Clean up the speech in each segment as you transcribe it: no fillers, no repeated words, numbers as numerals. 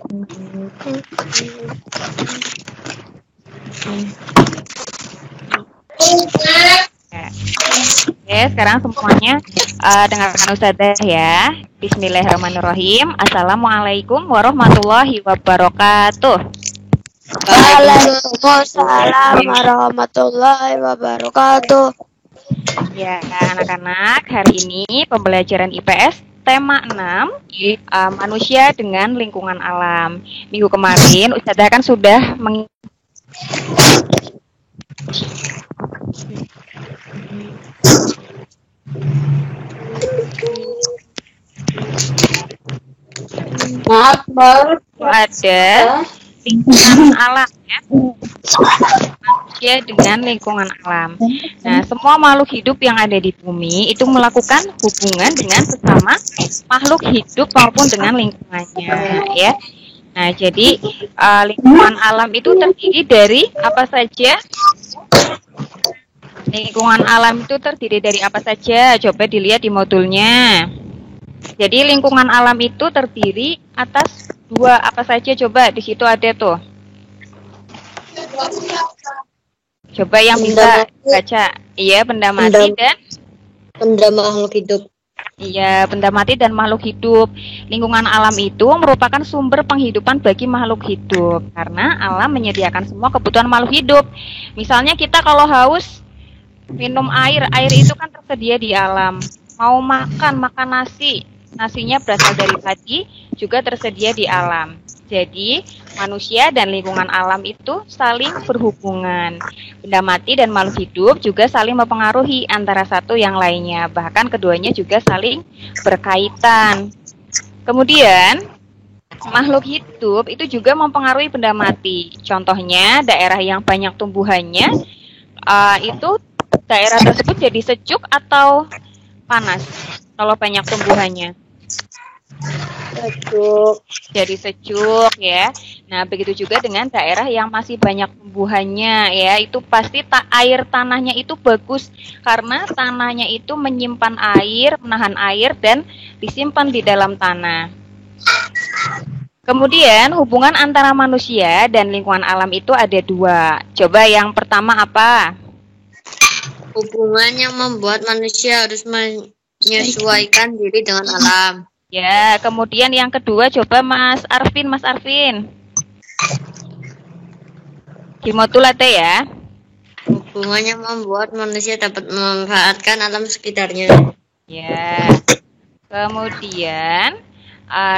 Oke, sekarang semuanya dengarkan Ustazah ya. Bismillahirrahmanirrahim. Assalamualaikum warahmatullahi wabarakatuh. Waalaikumsalam warahmatullahi wabarakatuh. Ya, anak-anak, hari ini pembelajaran IPS tema 6, manusia dengan lingkungan alam. Minggu kemarin Ustazah kan sudah Maaf, ada lingkungan alam ya. Manusia dengan lingkungan alam. Nah, semua makhluk hidup yang ada di bumi itu melakukan hubungan dengan sesama makhluk hidup maupun dengan lingkungannya ya. Nah, jadi lingkungan alam itu terdiri dari apa saja? Lingkungan alam itu terdiri dari apa saja? Coba dilihat di modulnya. Jadi lingkungan alam itu terdiri atas dua apa saja? Coba di situ ada tuh. Coba yang bisa baca. Iya, benda mati dan benda makhluk hidup. Iya, benda mati dan makhluk hidup. Lingkungan alam itu merupakan sumber penghidupan bagi makhluk hidup karena alam menyediakan semua kebutuhan makhluk hidup. Misalnya kita kalau haus minum air itu kan tersedia di alam. Mau makan nasi, nasinya berasal dari padi, juga tersedia di alam. Jadi, manusia dan lingkungan alam itu saling berhubungan. Benda mati dan makhluk hidup juga saling mempengaruhi antara satu yang lainnya. Bahkan keduanya juga saling berkaitan. Kemudian, makhluk hidup itu juga mempengaruhi benda mati. Contohnya, daerah yang banyak tumbuhannya, itu daerah tersebut jadi sejuk atau panas kalau banyak tumbuhannya. Sejuk. Jadi sejuk ya. Nah, begitu juga dengan daerah yang masih banyak tumbuhannya ya, itu pasti air tanahnya itu bagus karena tanahnya itu menyimpan air, menahan air dan disimpan di dalam tanah. Kemudian hubungan antara manusia dan lingkungan alam itu ada dua. Coba yang pertama apa? Hubungan yang membuat manusia harus menyesuaikan diri dengan alam. Ya, kemudian yang kedua coba Mas Arvin. Di modul ada ya. Hubungan yang membuat manusia dapat memanfaatkan alam sekitarnya. Ya. Kemudian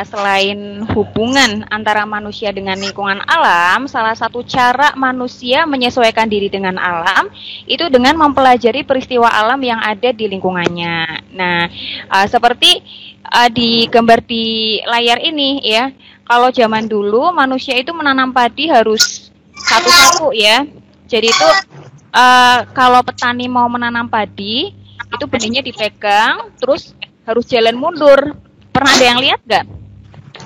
selain hubungan antara manusia dengan lingkungan alam, salah satu cara manusia menyesuaikan diri dengan alam itu dengan mempelajari peristiwa alam yang ada di lingkungannya. Nah, seperti di gambar di layar ini ya, kalau zaman dulu manusia itu menanam padi harus satu-satu ya. Jadi itu kalau petani mau menanam padi, itu benihnya dipegang, terus harus jalan mundur. Pernah ada yang lihat nggak?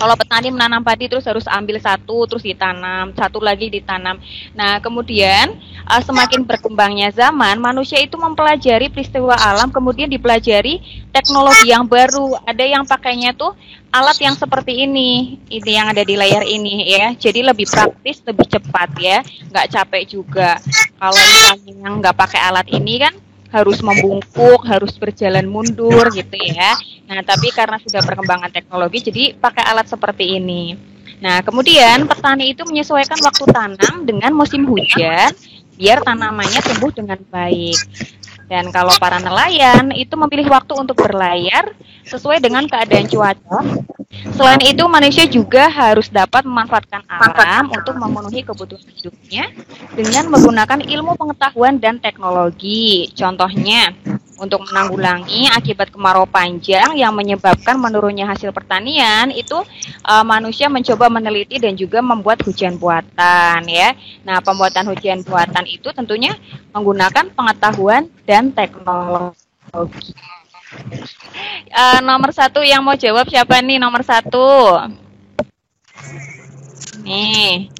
Kalau petani menanam padi terus harus ambil satu, terus ditanam, satu lagi ditanam. Nah, kemudian semakin berkembangnya zaman, manusia itu mempelajari peristiwa alam, kemudian dipelajari teknologi yang baru. Ada yang pakainya tuh alat yang seperti ini yang ada di layar ini ya. Jadi lebih praktis, lebih cepat ya, nggak capek juga. Kalau misalnya nggak pakai alat ini kan harus membungkuk, harus berjalan mundur gitu ya. Nah, tapi karena sudah perkembangan teknologi, jadi pakai alat seperti ini. Nah, kemudian petani itu menyesuaikan waktu tanam dengan musim hujan, biar tanamannya tumbuh dengan baik. Dan kalau para nelayan itu memilih waktu untuk berlayar sesuai dengan keadaan cuaca. Selain itu, manusia juga harus dapat memanfaatkan alam untuk memenuhi kebutuhan hidupnya dengan menggunakan ilmu pengetahuan dan teknologi. Contohnya, untuk menanggulangi akibat kemarau panjang yang menyebabkan menurunnya hasil pertanian, itu manusia mencoba meneliti dan juga membuat hujan buatan ya. Nah, pembuatan hujan buatan itu tentunya menggunakan pengetahuan dan teknologi. Nomor 1 yang mau jawab siapa nih? Nomor 1. Nih,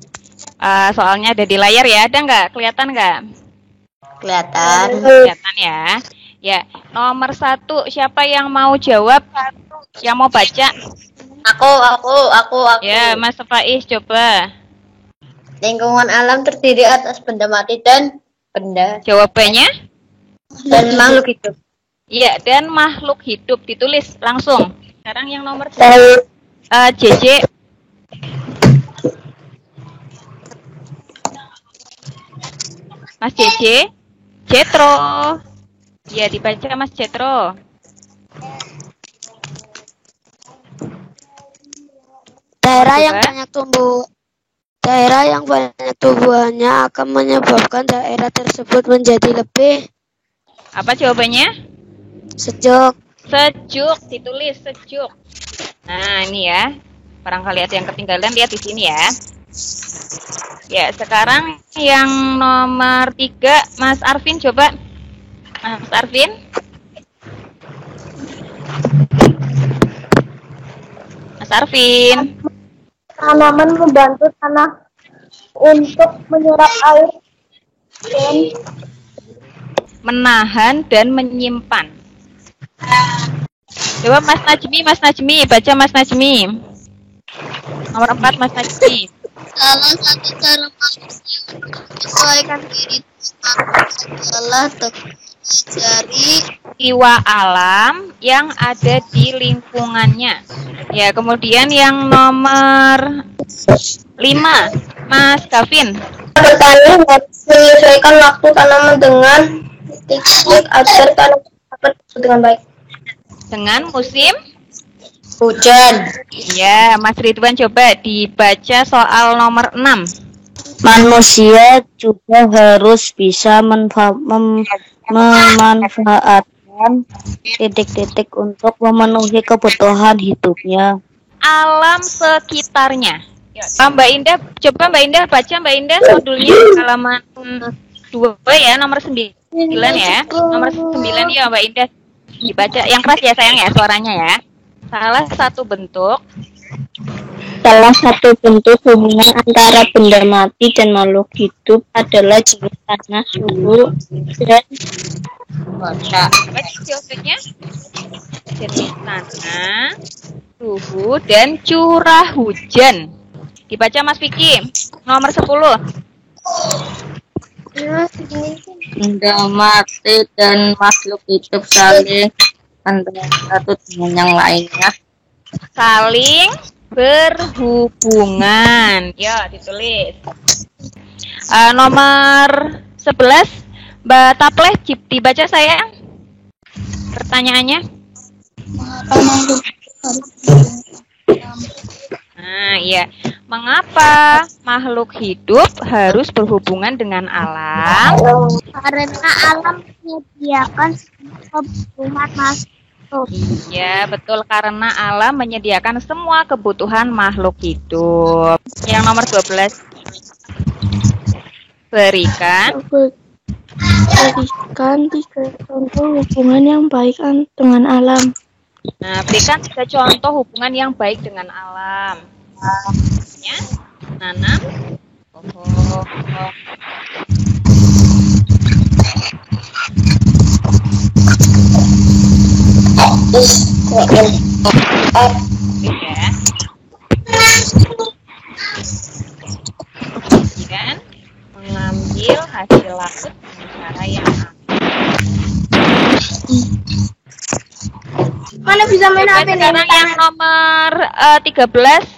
soalnya ada di layar ya, ada nggak? Kelihatan nggak? Kelihatan ya. Ya, nomor 1 siapa yang mau jawab? Yang mau baca? Aku. Ya, Mas Faiz coba. Lingkungan alam terdiri atas benda mati dan benda Jawabannya? dan makhluk hidup. Iya, dan makhluk hidup. Ditulis langsung. Sekarang yang nomor Saya JJ. Mas JJ. Jetro. Ya, dibaca Mas Jetro. Daerah yang banyak tumbuhannya akan menyebabkan daerah tersebut menjadi lebih Apa jawabannya? sejuk. Sejuk, ditulis sejuk. Nah, ini ya. Barangkali ada yang ketinggalan, lihat di sini ya. Ya, sekarang yang nomor 3, Mas Arvin coba. Mas Arvin. Mas Arvin. Tanaman membantu tanah untuk menyerap air dan Menahan dan menyimpan. Coba Mas Najmi, baca Mas Najmi. Nomor 4, Mas Najmi. salah satu cara manusia menyesuaikan diri adalah dari Peristiwa alam yang ada di lingkungannya. Ya, kemudian yang nomor 5, Mas Gavin. petani harus menyesuaikan waktu tanaman dengan teknik agar tanaman dapat tumbuh dengan baik. Dengan musim. hujan. Ya, Mas Ridwan coba dibaca soal nomor 6. Manusia juga harus bisa memanfaatkan titik-titik untuk memenuhi kebutuhan hidupnya. Alam sekitarnya. Ya, Mbak Indah, coba Mbak Indah baca Mbak Indah modulnya halaman 2 ya, nomor 9 ya. Nomor 9 ya Mbak Indah. Dibaca yang keras ya sayang ya suaranya ya. Salah satu bentuk hubungan antara benda mati dan makhluk hidup adalah jenis tanah, suhu, dan Baca. jawabannya jenis tanah, suhu, dan curah hujan. Dibaca Mas Vicky, nomor 10. benda mati dan makhluk hidup saling antara satu dengan yang lainnya. Saling berhubungan. Ya, ditulis. Nomor 11, Mbak Tapleh, dibaca saya. Pertanyaannya. Nah, iya. Mengapa makhluk hidup harus berhubungan dengan alam? Karena alam menyediakan kebutuhan makhluk. Iya, betul. Karena alam menyediakan semua kebutuhan makhluk hidup. Yang nomor 12. Berikan 3 contoh hubungan yang baik dengan alam. Nah, berikan 3 contoh hubungan yang baik dengan alam. Ya, nanam pohon. Ya. Kemudian mengambil hasil laut dengan cara yang aman. Mana bisa main Coba apa nih? sekarang yang nomor 13,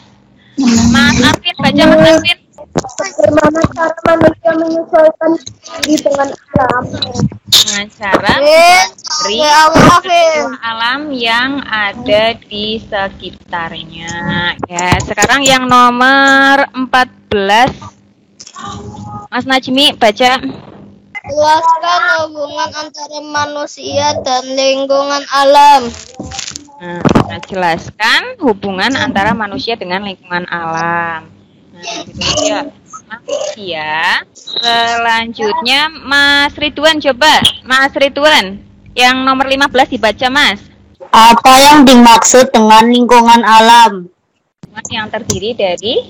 Mas Arvin, baca Mas Arvin. Bagaimana cara manusia menyesuaikan diri dengan alam? Dengan cara dari alam yang ada di sekitarnya. Ya, sekarang yang nomor 14, Mas Najmi, baca. Jelaskan hubungan antara manusia dan lingkungan alam. Nah, jelaskan hubungan antara manusia dengan lingkungan alam. Nah, gitu ya. Manusia. Selanjutnya Mas Ridwan coba. Mas Ridwan, yang nomor 15 dibaca, Mas. Apa yang dimaksud dengan lingkungan alam? Yang terdiri dari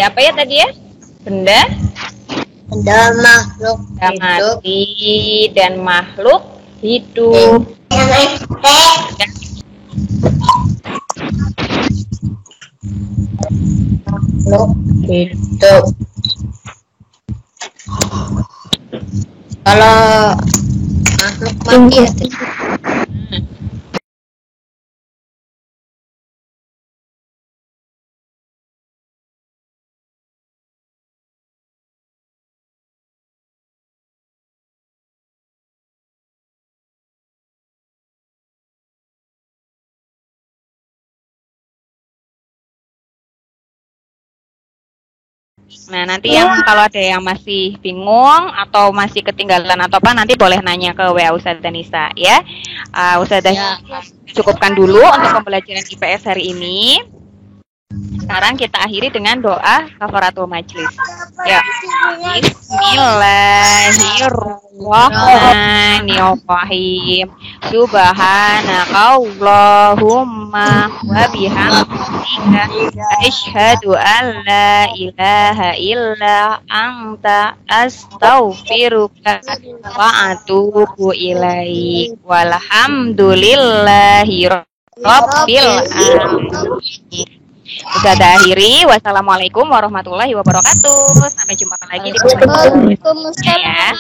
apa ya tadi ya? Benda Makhluk hidup. mati dan makhluk hidup. makhluk hidup. Kalau makhluk mati ya. Nah, nanti yang kalau ada yang masih bingung atau masih ketinggalan atau apa, nanti boleh nanya ke WA Ustazah Nisa ya. Ustazah cukupkan dulu untuk pembelajaran IPS hari ini. Sekarang kita akhiri dengan doa kafaratul majlis. Ya. Bismillahirrahmanirrahim. Subhanakallahumma wa bihamdika asyhadu an la ilaha illa anta astaghfiruka wa atubu ilaik. Walhamdulillahi rabbil alamin. Ustazah akhiri, wassalamualaikum warahmatullahi wabarakatuh. Sampai jumpa lagi di pembelajaran berikutnya ya.